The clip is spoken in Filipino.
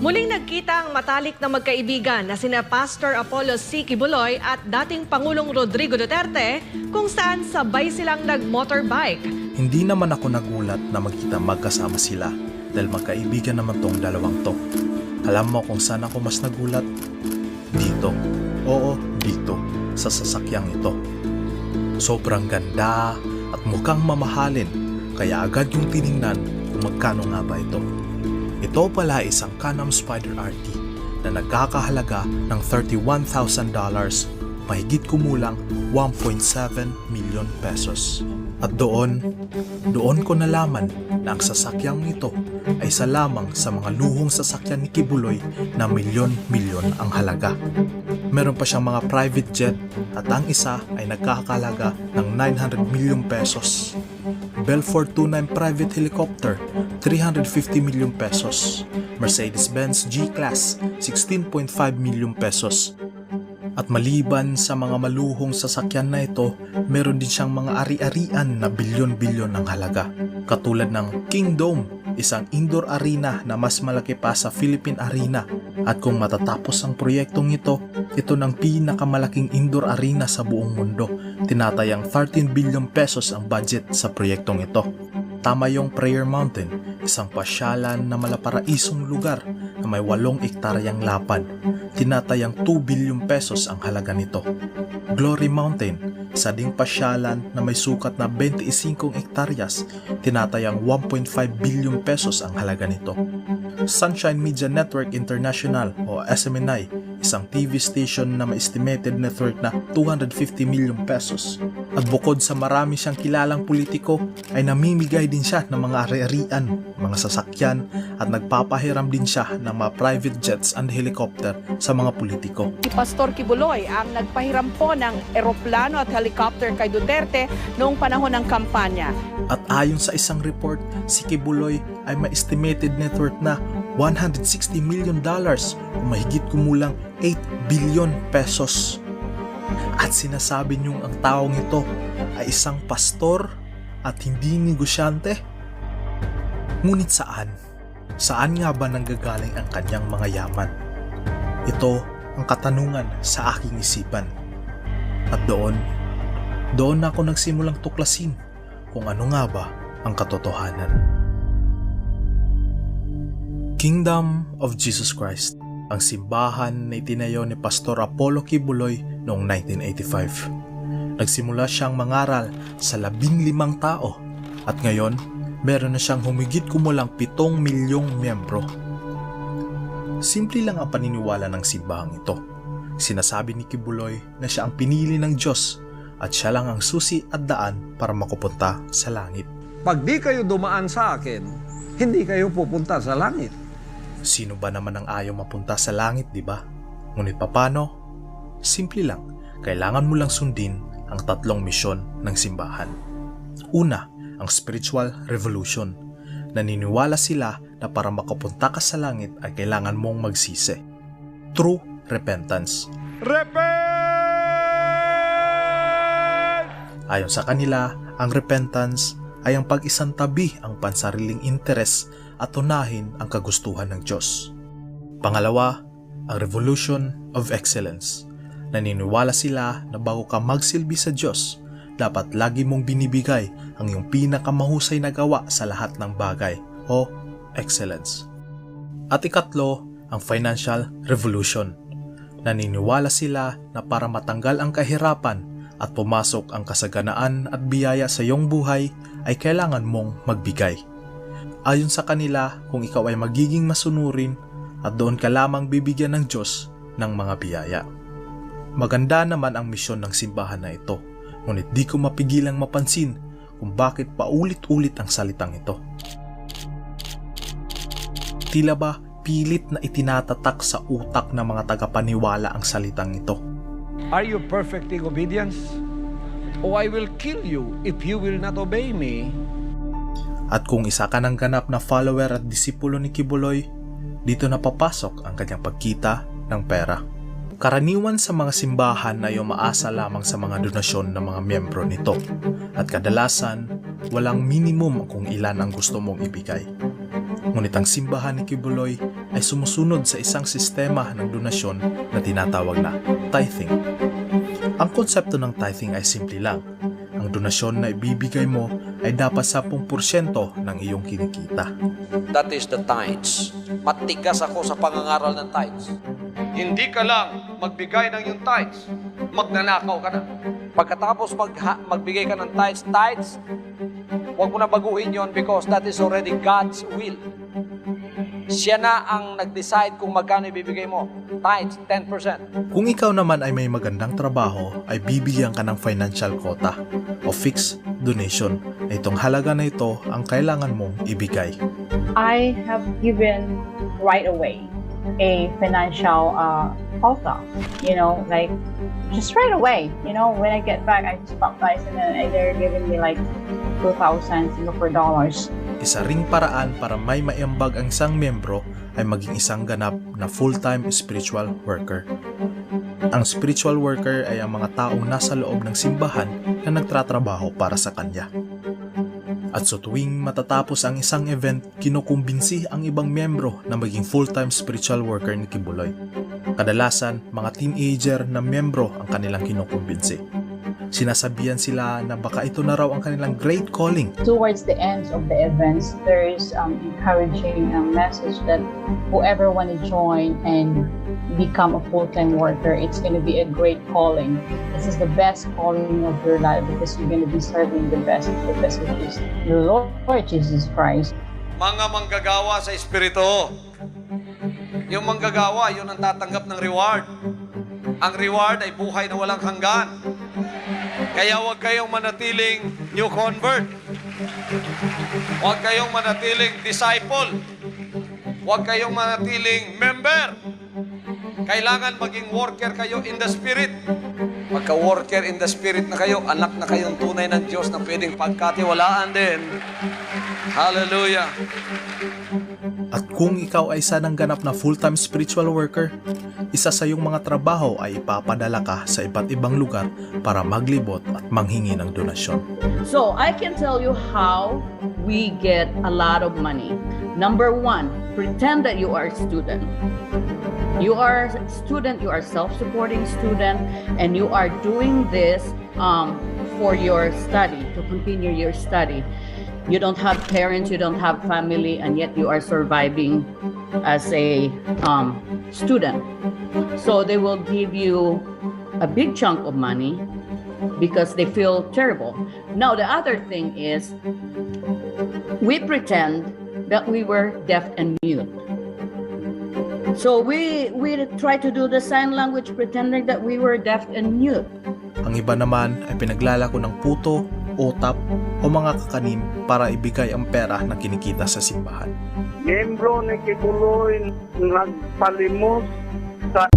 Muling nagkita ang matalik na magkaibigan na sina Pastor Apollo C. Quiboloy at dating Pangulong Rodrigo Duterte kung saan sabay silang nag-motorbike. Hindi naman ako nagulat na magkita magkasama sila dahil magkaibigan naman tong dalawang to. Alam mo kung saan ako mas nagulat? Dito. Oo, dito. Sa sasakyang ito. Sobrang ganda at mukhang mamahalin kaya agad yung tiningnan kung magkano nga ba ito. Ito pala isang Can-Am Spyder RT na nagkakahalaga ng $31,000, mahigit kumulang 1.7 million pesos. At doon ko nalaman na ang sasakyang ito ay isa lamang sa mga luhong sasakyan ni Quiboloy na milyon-milyon ang halaga. Meron pa siyang mga private jet at ang isa ay nagkakahalaga ng 900 million pesos. Bell 429 private helicopter, 350 million pesos. Mercedes-Benz G-Class, 16.5 million pesos. At maliban sa mga maluhong sasakyan na ito, meron din siyang mga ari-arian na bilyon-bilyon ang halaga. Katulad ng Kingdome, isang indoor arena na mas malaki pa sa Philippine Arena. At kung matatapos ang proyektong ito ng pinakamalaking indoor arena sa buong mundo. Tinatayang 13 billion pesos ang budget sa proyektong ito. Tama yung Prayer Mountain, isang pasyalan na malaparaisong lugar na may 8 ektaryang lapad. Tinatayang 2 billion pesos ang halaga nito. Glory Mountain, isa ding pasyalan na may sukat na 25 hektaryas, tinatayang 1.5 billion pesos ang halaga nito. Sunshine Media Network International o SMNI, isang TV station na may estimated net worth na 250 million pesos. At bukod sa marami siyang kilalang politiko, ay namimigay din siya ng mga ari-arian, mga sasakyan at nagpapahiram din siya ng mga private jets and helicopter sa mga politiko. Si Pastor Quiboloy ang nagpahiram po ng eroplano at helicopter kay Duterte noong panahon ng kampanya. At ayon sa isang report, si Quiboloy ay may estimated net worth na $160 million o mahigit kumulang 8 billion pesos. At sinasabi niyong ang taong ito ay isang pastor at hindi negosyante? Ngunit saan? Saan nga ba nanggagaling ang kanyang mga yaman? Ito ang katanungan sa aking isipan. At doon ako nagsimulang tuklasin kung ano nga ba ang katotohanan. Kingdom of Jesus Christ, ang simbahan na itinayo ni Pastor Apollo Quiboloy noong 1985. Nagsimula siyang mangaral sa 15 tao at ngayon meron na siyang humigit kumulang 7 milyong miyembro. Simple lang ang paniniwala ng simbahang ito. Sinasabi ni Quiboloy na siya ang pinili ng Diyos at siya lang ang susi at daan para makupunta sa langit. Pag di kayo dumaan sa akin, hindi kayo pupunta sa langit. Sino ba naman ang ayaw mapunta sa langit, di ba? Ngunit paano? Simple lang, kailangan mo lang sundin ang 3 misyon ng simbahan. Una, ang spiritual revolution. Naniniwala sila na para makapunta ka sa langit ay kailangan mong magsisi. True repentance. Repent! Ayon sa kanila, ang repentance ay ang pag-isantabi ang pansariling interes at unahin ang kagustuhan ng Diyos. Pangalawa, ang revolution of excellence. Naniniwala sila na bago ka magsilbi sa Diyos, dapat lagi mong binibigay ang iyong pinakamahusay na gawa sa lahat ng bagay o excellence. At ikatlo, ang financial revolution. Naniniwala sila na para matanggal ang kahirapan at pumasok ang kasaganaan at biyaya sa iyong buhay ay kailangan mong magbigay. Ayon sa kanila, kung ikaw ay magiging masunurin at doon ka lamang bibigyan ng Diyos ng mga biyaya. Maganda naman ang misyon ng simbahan na ito, ngunit di ko mapigilang mapansin kung bakit paulit-ulit ang salitang ito. Tila ba pilit na itinatatak sa utak ng mga tagapaniwala ang salitang ito? Are you perfecting obedience? O I will kill you if you will not obey me. At kung isa ka ng ganap na follower at disipulo ni Quiboloy, dito na papasok ang kanyang pagkita ng pera. Karaniwan sa mga simbahan na umaasa lamang sa mga donasyon ng mga miyembro nito at kadalasan walang minimum kung ilan ang gusto mong ibigay. Ngunit ang simbahan ni Quiboloy ay sumusunod sa isang sistema ng donasyon na tinatawag na tithing. Ang konsepto ng tithing ay simple lang. Ang donasyon na ibibigay mo ay dapat 10% ng iyong kinikita. That is the tithes. Matigas ako sa pangangaral ng tithes. Hindi ka lang magbigay ng yung tithes, magnanakaw ka na. Pagkatapos magbigay ka ng tithes, huwag mo na baguhin yon because that is already God's will. Siya na ang nag-decide kung magkano ibibigay mo. Tithes, 10%. Kung ikaw naman ay may magandang trabaho, ay bibigyan ka ng financial quota o fixed donation na itong halaga na ito ang kailangan mong ibigay. I have given right away a financial quota, like just right away. When I get back, I just baptize and then they're giving me like 2,000 Singapore dollars. Isa ring paraan para may maiambag ang isang miyembro ay maging isang ganap na full-time spiritual worker. Ang spiritual worker ay ang mga taong nasa loob ng simbahan na nagtatrabaho para sa kanya. At so tuwing matatapos ang isang event, kinukumbinsi ang ibang miyembro na maging full-time spiritual worker ni Kibuloy. Kadalasan, mga teenager na miyembro ang kanilang kinukumbinsi. Sinasabihan sila na baka ito na raw ang kanilang great calling. Towards the ends of the events, there is encouraging message that whoever want to join and become a full-time worker, it's going to be a great calling. This is the best calling of your life because you're going to be serving the best, which is the Lord Jesus Christ. Mga manggagawa sa Espiritu. Yung manggagawa, yun ang tatanggap ng reward. Ang reward ay buhay na walang hanggan. Kaya huwag kayong manatiling new convert. Huwag kayong manatiling disciple. Huwag kayong manatiling member. Kailangan maging worker kayo in the Spirit. Pagka-worker in the Spirit na kayo, anak na kayong tunay ng Diyos na pwedeng pagkatiwalaan din. Hallelujah! At kung ikaw ay sanang ganap na full-time spiritual worker, isa sa iyong mga trabaho ay ipapadala ka sa iba't ibang lugar para maglibot at manghingi ng donasyon. So, I can tell you how we get a lot of money. Number 1, pretend that you are a student. You are a student, you are a self-supporting student, and you are doing this for your study, to continue your study. You don't have parents, you don't have family, and yet you are surviving as a student. So they will give you a big chunk of money because they feel terrible. Now, the other thing is, we pretend that we were deaf and mute. So we try to do the sign language pretending that we were deaf and mute. Ang iba naman ay pinaglalako ng puto, utap o mga kakanim para ibigay ang pera na kinikita sa simbahan. Miyembro ni Kibuloy nagpalimos sa